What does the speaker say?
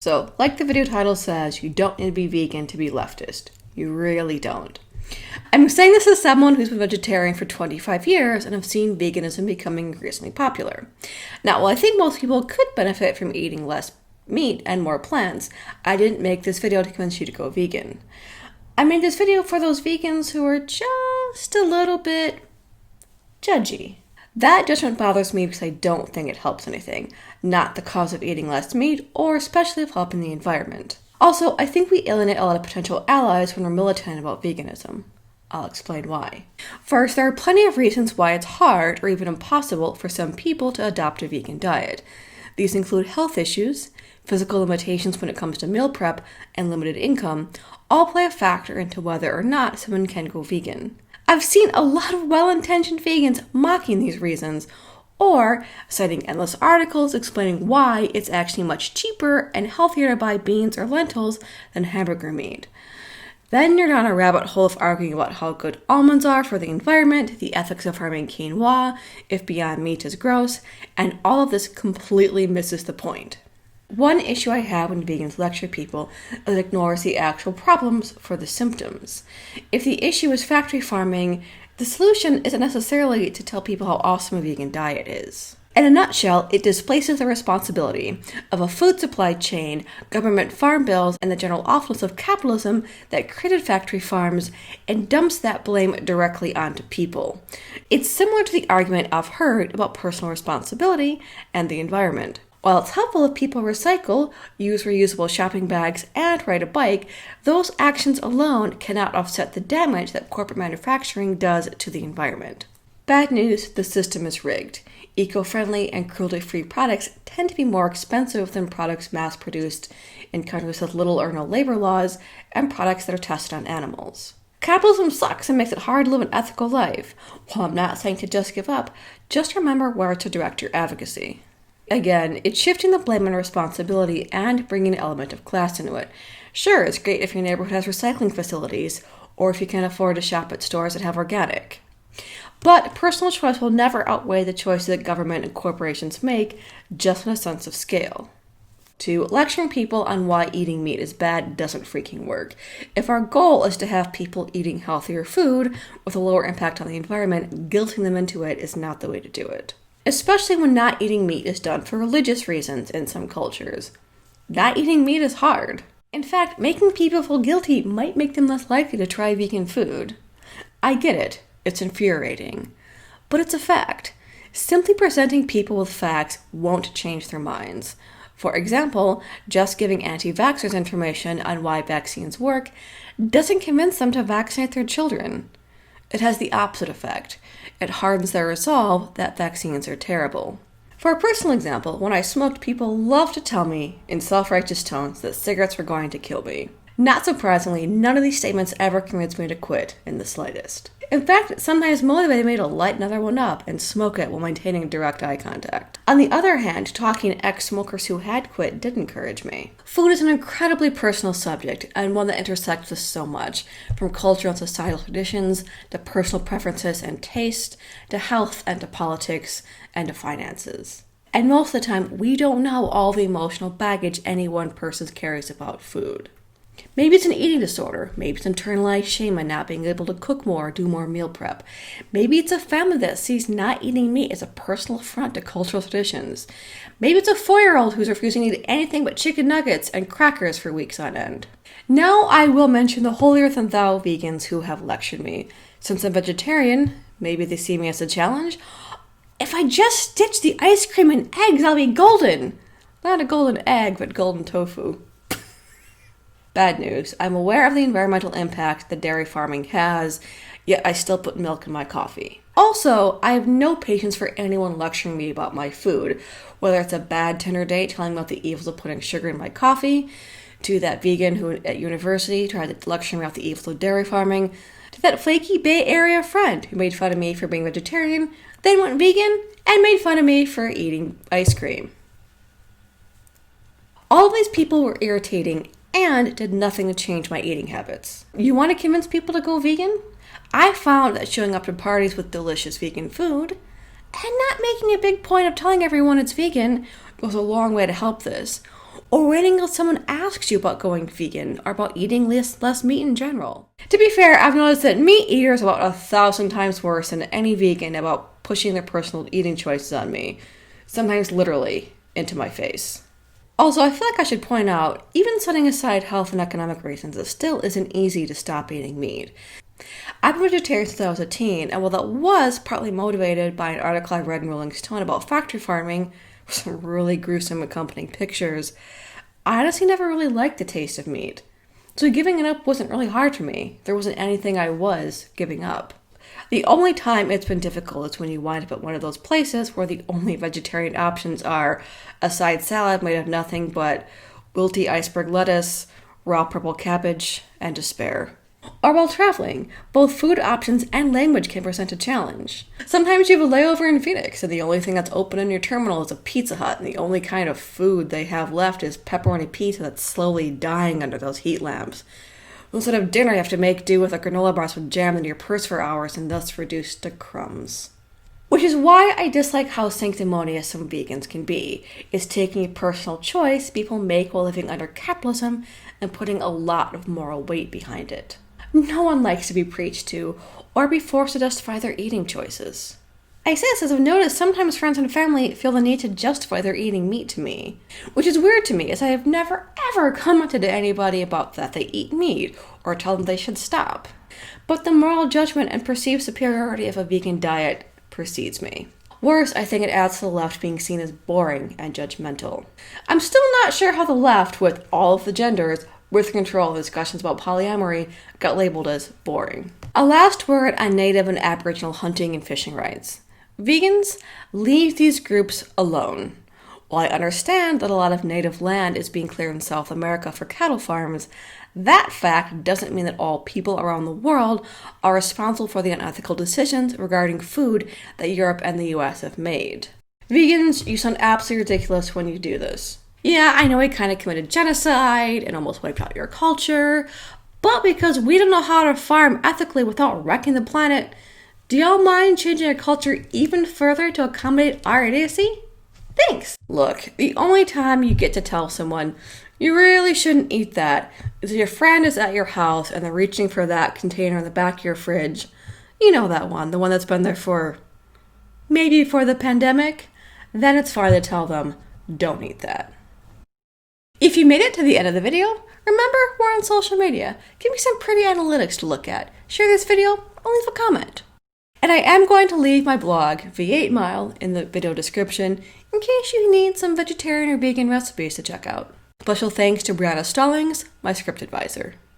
So, like the video title says, you don't need to be vegan to be leftist. You really don't. I'm saying this as someone who's been vegetarian for 25 years and have seen veganism becoming increasingly popular. Now, while I think most people could benefit from eating less meat and more plants, I didn't make this video to convince you to go vegan. I made this video for those vegans who are just a little bit judgy. That judgment bothers me because I don't think it helps anything, not the cause of eating less meat or especially of helping the environment. Also, I think we alienate a lot of potential allies when we're militant about veganism. I'll explain why. First, there are plenty of reasons why it's hard or even impossible for some people to adopt a vegan diet. These include health issues, physical limitations when it comes to meal prep, and limited income, all play a factor into whether or not someone can go vegan. I've seen a lot of well-intentioned vegans mocking these reasons, or citing endless articles explaining why it's actually much cheaper and healthier to buy beans or lentils than hamburger meat. Then you're down a rabbit hole of arguing about how good almonds are for the environment, the ethics of farming quinoa, if Beyond Meat is gross, and all of this completely misses the point. One issue I have when vegans lecture people is it ignores the actual problems for the symptoms. If the issue is factory farming, the solution isn't necessarily to tell people how awesome a vegan diet is. In a nutshell, it displaces the responsibility of a food supply chain, government farm bills, and the general awfulness of capitalism that created factory farms and dumps that blame directly onto people. It's similar to the argument I've heard about personal responsibility and the environment. While it's helpful if people recycle, use reusable shopping bags, and ride a bike, those actions alone cannot offset the damage that corporate manufacturing does to the environment. Bad news, the system is rigged. Eco-friendly and cruelty-free products tend to be more expensive than products mass-produced in countries with little or no labor laws and products that are tested on animals. Capitalism sucks and makes it hard to live an ethical life. While I'm not saying to just give up, just remember where to direct your advocacy. Again, it's shifting the blame and responsibility and bringing an element of class into it. Sure, it's great if your neighborhood has recycling facilities, or if you can afford to shop at stores that have organic. But personal choice will never outweigh the choices that government and corporations make, just in a sense of scale. 2. Lecturing people on why eating meat is bad doesn't freaking work. If our goal is to have people eating healthier food with a lower impact on the environment, guilting them into it is not the way to do it. Especially when not eating meat is done for religious reasons in some cultures. Not eating meat is hard. In fact, making people feel guilty might make them less likely to try vegan food. I get it, it's infuriating. But it's a fact. Simply presenting people with facts won't change their minds. For example, just giving anti-vaxxers information on why vaccines work doesn't convince them to vaccinate their children. It has the opposite effect. It hardens their resolve that vaccines are terrible. For a personal example, when I smoked, people loved to tell me, in self-righteous tones, that cigarettes were going to kill me. Not surprisingly, none of these statements ever convinced me to quit in the slightest. In fact, it sometimes motivated me to light another one up and smoke it while maintaining direct eye contact. On the other hand, talking to ex-smokers who had quit did encourage me. Food is an incredibly personal subject and one that intersects with so much, from cultural and societal traditions to personal preferences and taste, to health and to politics and to finances. And most of the time, we don't know all the emotional baggage any one person carries about food. Maybe it's an eating disorder. Maybe it's internalized shame on not being able to cook more or do more meal prep. Maybe it's a family that sees not eating meat as a personal affront to cultural traditions. Maybe it's a 4-year-old who's refusing to eat anything but chicken nuggets and crackers for weeks on end. Now I will mention the holier-than-thou vegans who have lectured me. Since I'm vegetarian, maybe they see me as a challenge. If I just stitch the ice cream in eggs, I'll be golden. Not a golden egg, but golden tofu. Bad news. I'm aware of the environmental impact that dairy farming has, yet I still put milk in my coffee. Also, I have no patience for anyone lecturing me about my food, whether it's a bad Tinder date telling me about the evils of putting sugar in my coffee, to that vegan who at university tried to lecture me about the evils of dairy farming, to that flaky Bay Area friend who made fun of me for being vegetarian, then went vegan and made fun of me for eating ice cream. All of these people were irritating and did nothing to change my eating habits. You want to convince people to go vegan? I found that showing up to parties with delicious vegan food and not making a big point of telling everyone it's vegan goes a long way to help this. or waiting until someone asks you about going vegan or about eating less meat in general. To be fair, I've noticed that meat eaters are about 1,000 times worse than any vegan about pushing their personal eating choices on me, sometimes literally into my face. Also, I feel like I should point out, even setting aside health and economic reasons, it still isn't easy to stop eating meat. I've been vegetarian since I was a teen, and while that was partly motivated by an article I read in Rolling Stone about factory farming, with some really gruesome accompanying pictures, I honestly never really liked the taste of meat. So giving it up wasn't really hard for me. There wasn't anything I was giving up. The only time it's been difficult is when you wind up at one of those places where the only vegetarian options are a side salad made of nothing but wilty iceberg lettuce, raw purple cabbage, and despair. Or while traveling, both food options and language can present a challenge. Sometimes you have a layover in Phoenix, and the only thing that's open in your terminal is a Pizza Hut, and the only kind of food they have left is pepperoni pizza that's slowly dying under those heat lamps. Instead of dinner, you have to make do with a granola bars with jam in your purse for hours and thus reduced to crumbs. Which is why I dislike how sanctimonious some vegans can be. It's taking a personal choice people make while living under capitalism and putting a lot of moral weight behind it. No one likes to be preached to or be forced to justify their eating choices. I say this as I've noticed sometimes friends and family feel the need to justify their eating meat to me, which is weird to me as I have never ever commented to anybody about that they eat meat or tell them they should stop. But the moral judgment and perceived superiority of a vegan diet precedes me. Worse, I think it adds to the left being seen as boring and judgmental. I'm still not sure how the left, with all of the genders, with control of discussions about polyamory, got labeled as boring. A last word on Native and Aboriginal hunting and fishing rights. Vegans, leave these groups alone. While I understand that a lot of native land is being cleared in South America for cattle farms, that fact doesn't mean that all people around the world are responsible for the unethical decisions regarding food that Europe and the US have made. Vegans, you sound absolutely ridiculous when you do this. Yeah, I know we kind of committed genocide and almost wiped out your culture, but because we don't know how to farm ethically without wrecking the planet, do y'all mind changing our culture even further to accommodate our idiocy? Thanks! Look, the only time you get to tell someone you really shouldn't eat that is if your friend is at your house and they're reaching for that container in the back of your fridge. You know that one, the one that's been there for maybe before the pandemic. Then it's fine to tell them, don't eat that. If you made it to the end of the video, remember we're on social media. Give me some pretty analytics to look at. Share this video or leave a comment. And I am going to leave my blog, V8 Mile, in the video description in case you need some vegetarian or vegan recipes to check out. Special thanks to Brianna Stallings, my script advisor.